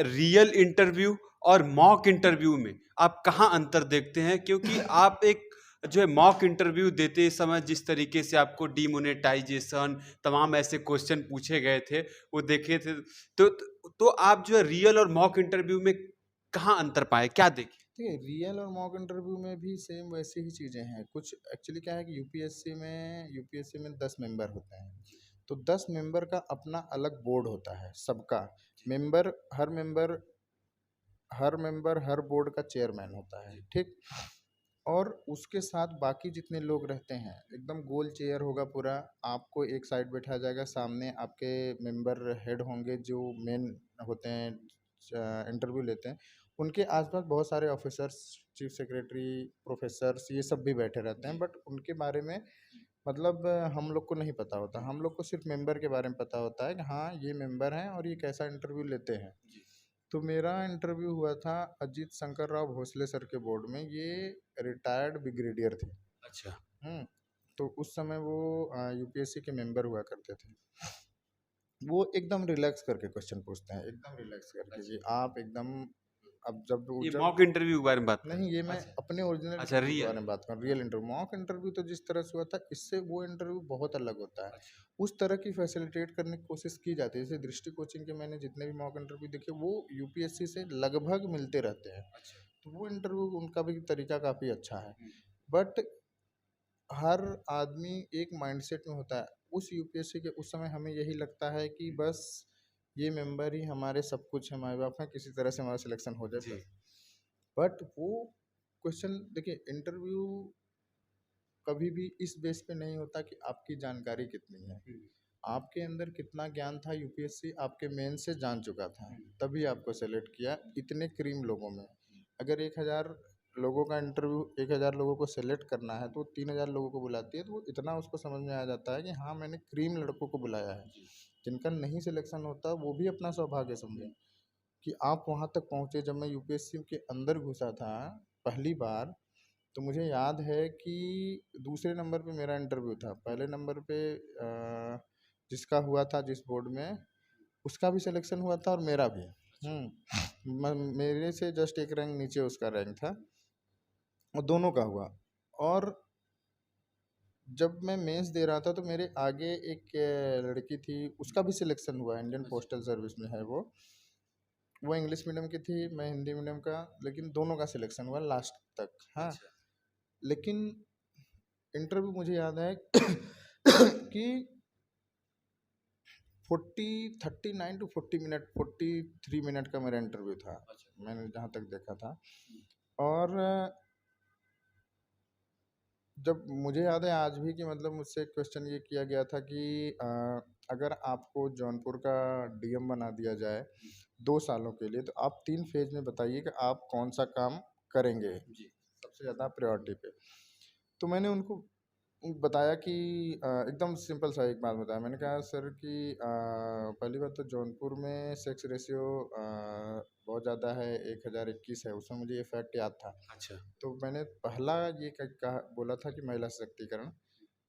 Real interview और mock interview में आप कहाँ अंतर देखते हैं? क्योंकि आप एक जो है मॉक इंटरव्यू देते समय जिस तरीके से आपको डिमोनेटाइजेशन तमाम ऐसे क्वेश्चन पूछे गए थे वो देखे थे, तो आप जो है रियल और मॉक इंटरव्यू में कहाँ अंतर पाए, क्या देखे? देखिए, रियल और मॉक इंटरव्यू में भी सेम वैसी ही चीज़ें हैं। कुछ एक्चुअली क्या है कि यूपीएससी में 10 मेंबर होते हैं। तो 10 मेंबर का अपना अलग बोर्ड होता है सबका। मेंबर हर मेंबर हर बोर्ड का चेयरमैन होता है, ठीक। और उसके साथ बाकी जितने लोग रहते हैं, एकदम गोल चेयर होगा पूरा। आपको एक साइड बैठाया जाएगा, सामने आपके मेंबर हेड होंगे जो मेन होते हैं, इंटरव्यू लेते हैं। उनके आसपास बहुत सारे ऑफिसर्स, चीफ सेक्रेटरी, प्रोफेसर्स, ये सब भी बैठे रहते हैं। बट उनके बारे में मतलब हम लोग को नहीं पता होता। हम लोग को सिर्फ मेंबर के बारे में पता होता है कि हाँ, ये मेंबर हैं और ये कैसा इंटरव्यू लेते हैं। तो मेरा इंटरव्यू हुआ था अजीत शंकर राव भोसले सर के बोर्ड में। ये रिटायर्ड ब्रिगेडियर थे। अच्छा। हम्म। तो उस समय वो यूपीएससी के मेंबर हुआ करते थे। वो एकदम रिलैक्स करके क्वेश्चन पूछते हैं, एकदम रिलैक्स करके कि आप एकदम, अब जब ये जब मॉक इंटरव्यू के बारे में बात नहीं, ये करें? मैं अच्छा। अपने ओरिजिनल अच्छा, इंटरव्यू के रियल। बारे में बात कर रहा हूँ। रियल इंटरव्यू, मॉक इंटरव्यू तो जिस तरह से हुआ था, इससे वो इंटरव्यू बहुत अलग होता है। अच्छा। उस तरह की फैसिलिटेट करने की कोशिश की जाती है। जैसे दृष्टि कोचिंग के मैंने जितने भी मॉक इंटरव्यू देखे, वो यूपीएससी से लगभग मिलते रहते हैं। अच्छा। तो वो इंटरव्यू उनका भी तरीका काफ़ी अच्छा है। हम्म। बट हर आदमी एक माइंडसेट में होता है। उस यूपीएससी के उस समय हमें यही लगता है कि बस ये मेंबर ही हमारे सब कुछ है, माँ बाप हैं, किसी तरह से हमारा सिलेक्शन हो जाए जी। बस। बट वो क्वेश्चन देखिए, इंटरव्यू कभी भी इस बेस पे नहीं होता कि आपकी जानकारी कितनी है। हम्म। आपके अंदर कितना ज्ञान था, यूपीएससी आपके मेन से जान चुका था, हम्म। तभी आपको सेलेक्ट किया इतने क्रीम लोगों में। अगर 1000 लोगों का इंटरव्यू, 1000 लोगों को सेलेक्ट करना है, तो 3000 लोगों को बुलाती है। तो वो इतना उसको समझ में आ जाता है कि हाँ, मैंने क्रीम लड़कों को बुलाया है। जिनका नहीं सिलेक्शन होता वो भी अपना सौभाग्य समझे कि आप वहाँ तक पहुँचे। जब मैं यूपीएससी के अंदर घुसा था पहली बार, तो मुझे याद है कि दूसरे नंबर पे मेरा इंटरव्यू था। पहले नंबर पे जिसका हुआ था जिस बोर्ड में, उसका भी सिलेक्शन हुआ था और मेरा भी। मेरे से जस्ट एक रैंक नीचे उसका रैंक था, और दोनों का हुआ। और जब मैं मेंस दे रहा था तो मेरे आगे एक लड़की थी, उसका भी सिलेक्शन हुआ, इंडियन पोस्टल सर्विस में है वो इंग्लिश मीडियम की थी, मैं हिंदी मीडियम का। लेकिन दोनों का सिलेक्शन हुआ लास्ट तक, हाँ। अच्छा। लेकिन इंटरव्यू मुझे याद है कि 39 टू 40 मिनट, 43 मिनट का मेरा इंटरव्यू था, अच्छा। मैंने जहाँ तक देखा था। और जब मुझे याद है आज भी कि मतलब मुझसे क्वेश्चन ये किया गया था कि अगर आपको जौनपुर का डीएम बना दिया जाए 2 सालों के लिए, तो आप 3 फेज में बताइए कि आप कौन सा काम करेंगे जी। सबसे ज़्यादा प्रायोरिटी पे। तो मैंने उनको बताया कि एकदम सिंपल सा एक बात बताया। मैंने कहा सर कि पहली बात तो जौनपुर में सेक्स रेशियो बहुत ज़्यादा है, 1021 है। उसमें मुझे ये फैक्ट याद था। अच्छा। तो मैंने पहला ये कहा बोला था कि महिला सशक्तिकरण।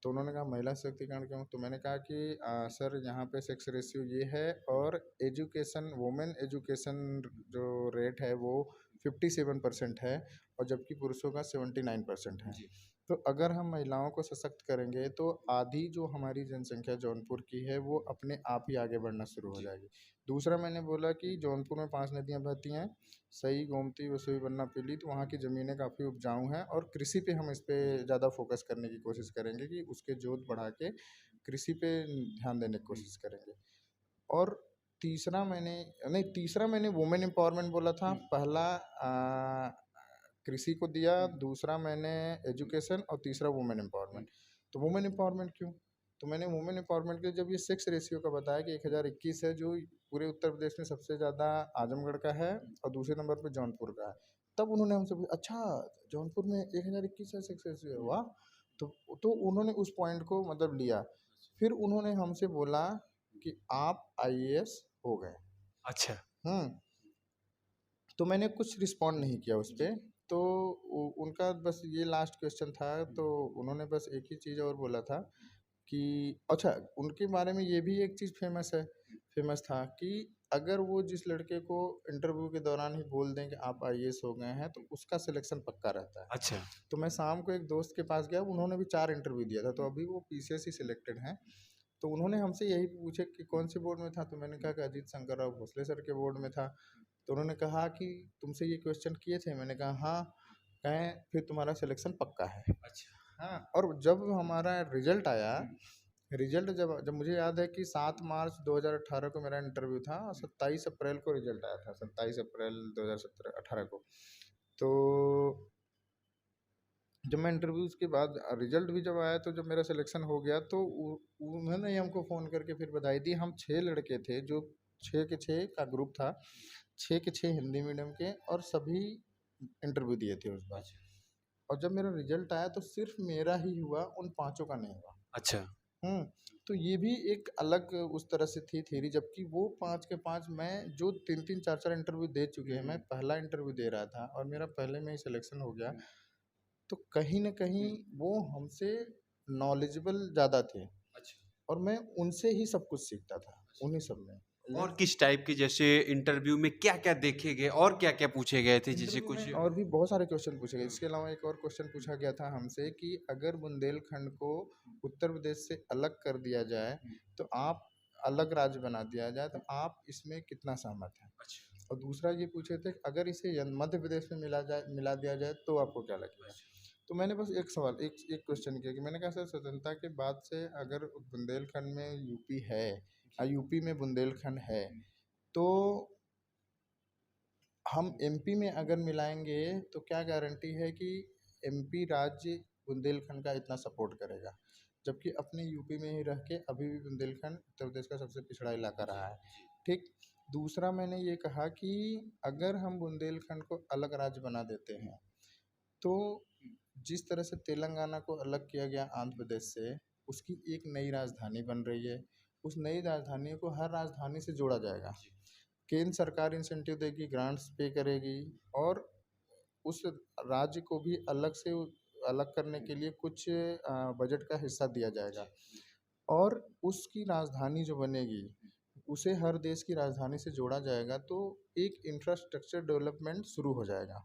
तो उन्होंने कहा महिला सशक्तिकरण क्यों? तो मैंने कहा कि सर यहाँ पे सेक्स रेशियो ये है, और एजुकेशन, वुमेन एजुकेशन जो रेट है वो 57% है, और जबकि पुरुषों का 79% है। जी। तो अगर हम महिलाओं को सशक्त करेंगे तो आधी जो हमारी जनसंख्या जौनपुर की है वो अपने आप ही आगे बढ़ना शुरू हो जी। जाएगी। दूसरा मैंने बोला कि जौनपुर में 5 नदियाँ बहती हैं, सई, गोमती, वसई, बन्ना, पीली। तो वहाँ की ज़मीनें काफ़ी उपजाऊ हैं, और कृषि पे हम इस पे ज़्यादा फोकस करने की कोशिश करेंगे कि उसके जोत बढ़ा के कृषि पे ध्यान देने की कोशिश करेंगे। और तीसरा मैंने वुमेन एम्पावरमेंट बोला था। पहला कृषि को दिया, दूसरा मैंने एजुकेशन, और तीसरा वुमेन एम्पावरमेंट। तो वुमेन एम्पावरमेंट क्यों? तो मैंने वुमेन एम्पावरमेंट के जब ये सेक्स रेशियो का बताया कि 1021 है, जो पूरे उत्तर प्रदेश में सबसे ज़्यादा आजमगढ़ का है, और दूसरे नंबर पे जौनपुर का है। तब उन्होंने हमसे पूछा, अच्छा जौनपुर में 1021 है सेक्स रेशियो है, वाह। तो उन्होंने उस पॉइंट को मतलब लिया। फिर उन्होंने हमसे बोला कि आप आईएएस हो गए। अच्छा। हम्म। तो मैंने कुछ रिस्पॉन्ड नहीं किया उस जी। पे। तो उनका बस ये लास्ट क्वेश्चन था। तो उन्होंने बस एक ही चीज़ और बोला था कि अच्छा, उनके बारे में ये भी एक चीज़ फेमस था कि अगर वो जिस लड़के को इंटरव्यू के दौरान ही बोल दें कि आप आईएएस हो गए हैं, तो उसका सिलेक्शन पक्का रहता है। अच्छा। तो मैं शाम को एक दोस्त के पास गया, उन्होंने भी 4 इंटरव्यू दिया था, तो अभी वो पीसीएस ही सिलेक्टेड हैं। तो उन्होंने हमसे यही पूछे कि कौन से बोर्ड में था, तो मैंने कहा कि अजीत शंकर राव भोसले सर के बोर्ड में था। तो उन्होंने कहा कि तुमसे ये क्वेश्चन किए थे? मैंने कहा हाँ। कहें फिर तुम्हारा सिलेक्शन पक्का है। अच्छा। हाँ, और जब हमारा रिजल्ट आया, रिजल्ट जब जब मुझे याद है कि 7 मार्च 2018 को मेरा इंटरव्यू था और 27 अप्रैल को रिजल्ट आया था, 27 अप्रैल 2018 को। तो जब मैं इंटरव्यूज़ के बाद रिजल्ट भी जब आया, तो जब मेरा सिलेक्शन हो गया, तो उन्होंने ही हमको फ़ोन करके फिर बधाई दी। हम 6 लड़के थे, जो 6 के 6 का ग्रुप था, 6 के 6 हिंदी मीडियम के, और सभी इंटरव्यू दिए थे उस बार। और जब मेरा रिजल्ट आया तो सिर्फ मेरा ही हुआ, उन पाँचों का नहीं हुआ। अच्छा। हुँ, तो ये भी एक अलग उस तरह से थी थ्योरी, जबकि वो 5 के 5 मैं जो 3-3 4-4 इंटरव्यू दे चुके हैं, मैं पहला इंटरव्यू दे रहा था और मेरा पहले में ही सिलेक्शन हो गया। तो कहीं न कहीं वो हमसे नॉलेजेबल ज़्यादा थे अच्छा। और मैं उनसे ही सब कुछ सीखता था, उन्हीं सब में। और किस टाइप की, जैसे इंटरव्यू में क्या-क्या देखे गए और क्या-क्या पूछे गए थे? जैसे इंटरव्यू कुछ में और भी बहुत सारे क्वेश्चन पूछे गए। इसके अलावा एक और क्वेश्चन पूछा गया था हमसे कि अगर बुंदेलखंड को उत्तर प्रदेश से अलग कर दिया जाए, तो आप अलग राज्य बना दिया जाए, तो आप इसमें कितना सहमत हैं? अच्छा। और दूसरा ये पूछे थे अगर इसे मध्य प्रदेश में मिला दिया जाए तो आपको क्या लगेगा? तो मैंने बस एक सवाल एक एक क्वेश्चन किया कि मैंने कहा सर, स्वतंत्रता के बाद से अगर बुंदेलखंड में यूपी है, यूपी में बुंदेलखंड है, तो हम एमपी में अगर मिलाएंगे तो क्या गारंटी है कि एमपी राज्य बुंदेलखंड का इतना सपोर्ट करेगा, जबकि अपने यूपी में ही रह के अभी भी बुंदेलखंड उत्तर प्रदेश का सबसे पिछड़ा इलाका रहा है। ठीक। दूसरा मैंने ये कहा कि अगर हम बुंदेलखंड को अलग राज्य बना देते हैं, तो जिस तरह से तेलंगाना को अलग किया गया आंध्र प्रदेश से, उसकी एक नई राजधानी बन रही है। उस नई राजधानी को हर राजधानी से जोड़ा जाएगा। केंद्र सरकार इंसेंटिव देगी, ग्रांट्स पे करेगी, और उस राज्य को भी अलग से अलग करने के लिए कुछ बजट का हिस्सा दिया जाएगा, और उसकी राजधानी जो बनेगी उसे हर देश की राजधानी से जोड़ा जाएगा, तो एक इंफ्रास्ट्रक्चर डेवलपमेंट शुरू हो जाएगा।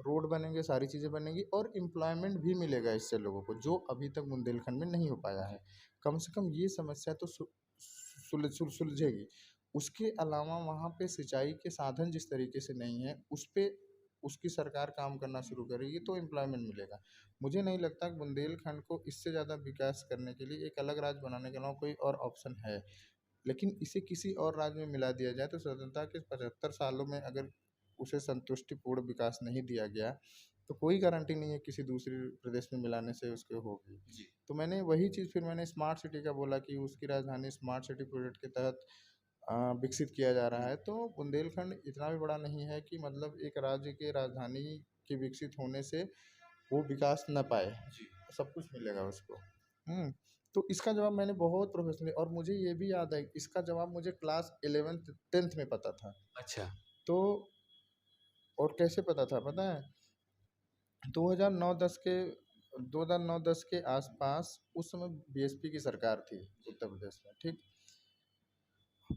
रोड बनेंगे, सारी चीज़ें बनेंगी, और एम्प्लॉयमेंट भी मिलेगा इससे लोगों को, जो अभी तक बुंदेलखंड में नहीं हो पाया है। कम से कम ये समस्या तो सुलझेगी। उसके अलावा वहाँ पे सिंचाई के साधन जिस तरीके से नहीं है, उस पे उसकी सरकार काम करना शुरू करेगी, तो एम्प्लॉयमेंट मिलेगा। मुझे नहीं लगता कि बुंदेलखंड को इससे ज़्यादा विकास करने के लिए एक अलग राज्य बनाने के अलावा कोई और ऑप्शन है। लेकिन इसे किसी और राज्य में मिला दिया जाए, तो स्वतंत्रता के 75 सालों में अगर उसे संतुष्टिपूर्ण विकास नहीं दिया गया, तो कोई गारंटी नहीं है किसी दूसरे प्रदेश में मिलाने से उसके होगी। तो मैंने वही चीज़ फिर मैंने स्मार्ट सिटी का बोला कि उसकी राजधानी स्मार्ट सिटी प्रोजेक्ट के तहत विकसित किया जा रहा है। तो बुंदेलखंड इतना भी बड़ा नहीं है कि मतलब एक राज्य के राजधानी के विकसित होने से वो विकास न पाए, सब कुछ मिलेगा उसको। तो इसका जवाब मैंने बहुत प्रोफेशनली, और मुझे ये भी याद है इसका जवाब मुझे क्लास 11th 10th में पता था। अच्छा। तो और कैसे पता था पता है? 2009-10 के 2009-10 के आसपास उस समय बीएसपी की सरकार थी उत्तर प्रदेश में, ठीक?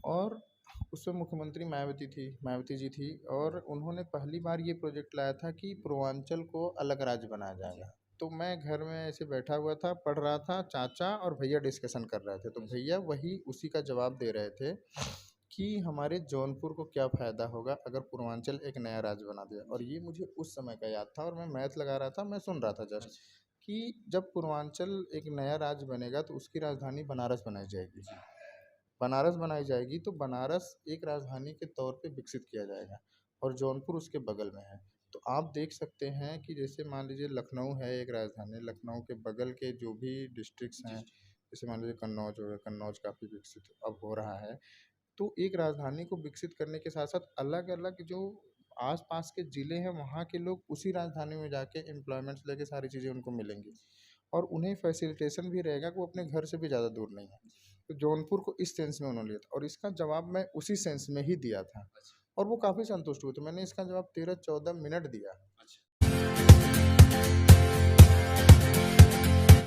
और उसमें मुख्यमंत्री मायावती जी थी, और उन्होंने पहली बार ये प्रोजेक्ट लाया था कि पूर्वांचल को अलग राज्य बनाया जाएगा। तो मैं घर में ऐसे बैठा हुआ था, पढ़ रहा था, चाचा और भैया डिस्कशन कर रहे थे, तो भैया वही उसी का जवाब दे रहे थे कि हमारे जौनपुर को क्या फ़ायदा होगा अगर पूर्वांचल एक नया राज्य बना दिया। और ये मुझे उस समय का याद था, और मैं मैथ लगा रहा था, मैं सुन रहा था जस्ट कि जब पूर्वांचल एक नया राज्य बनेगा तो उसकी राजधानी बनारस बनाई जाएगी। बनारस बनाई जाएगी तो बनारस एक राजधानी के तौर पे विकसित किया जाएगा, और जौनपुर उसके बगल में है। तो आप देख सकते हैं कि जैसे मान लीजिए लखनऊ है एक राजधानी, लखनऊ के बगल के जो भी डिस्ट्रिक्ट्स हैं, जैसे मान लीजिए कन्नौज हो गया, कन्नौज काफ़ी विकसित अब हो रहा है। तो एक राजधानी को विकसित करने के साथ साथ अलग अलग जो आस-पास के ज़िले हैं, वहाँ के लोग उसी राजधानी में जाके एम्प्लॉयमेंट्स लेके सारी चीज़ें उनको मिलेंगी, और उन्हें फैसिलिटेशन भी रहेगा कि वो अपने घर से भी ज़्यादा दूर नहीं है। तो जौनपुर को इस सेंस में उन्होंने लिया था, और इसका जवाब मैं उसी सेंस में ही दिया था, और वो काफ़ी संतुष्ट हुए थे। मैंने इसका जवाब 13-14 मिनट दिया।